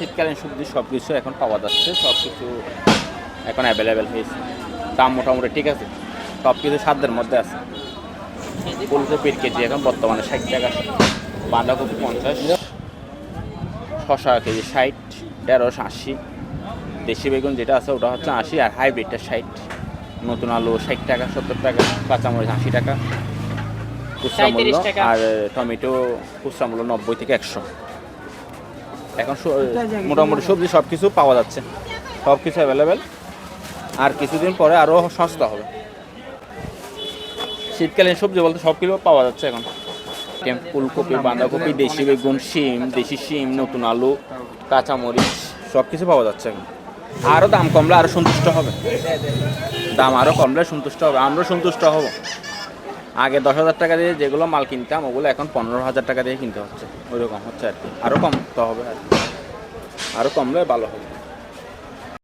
শীতকালীন সবজি সব কিছু এখন পাওয়া যাচ্ছে, সব কিছু এখন অ্যাভেলেবেল হয়েছে। দাম মোটামুটি ঠিক আছে, সব কিছু সাধ্যের মধ্যে আছে। ফুলকপির কেজি এখন বর্তমানে 60 টাকা, বাঁধাকপি 50, শশা কেজি 60, ঢেঁড়স 80, দেশি বেগুন যেটা আছে ওটা হচ্ছে 80, আর হাইব্রিডটা 60, নতুন আলু 60 টাকা 70 টাকা, কাঁচামরিচ 80 টাকা খুচরা মূল্য, আর টমেটো খুচরা মূল্য 90 থেকে 100। এখন মোটামুটি সবজি সব কিছু পাওয়া যাচ্ছে, সব কিছু অ্যাভেলেবেল, আর কিছুদিন পরে আরও সস্তা হবে। শীতকালীন সবজি বলতে সব কিছু পাওয়া যাচ্ছে এখন। ফুলকপি, বাঁধাকপি, দেশি বেগুন, দেশি শিম, নতুন আলু, কাঁচামরিচ সব কিছু পাওয়া যাচ্ছে এখন। আরও দাম কমলে আরও সন্তুষ্ট হবে, দাম আরও কমলে সন্তুষ্ট হবে, আমরা সন্তুষ্ট হব। আগে 10,000 টাকা দিয়ে যেগুলো মাল কিনতাম ওগুলো এখন 15,000 টাকা দিয়ে কিনতে হচ্ছে, ওইরকম হচ্ছে আর কি। আরও কমতে হবে আর কি, আরও কমলে ভালো হবে।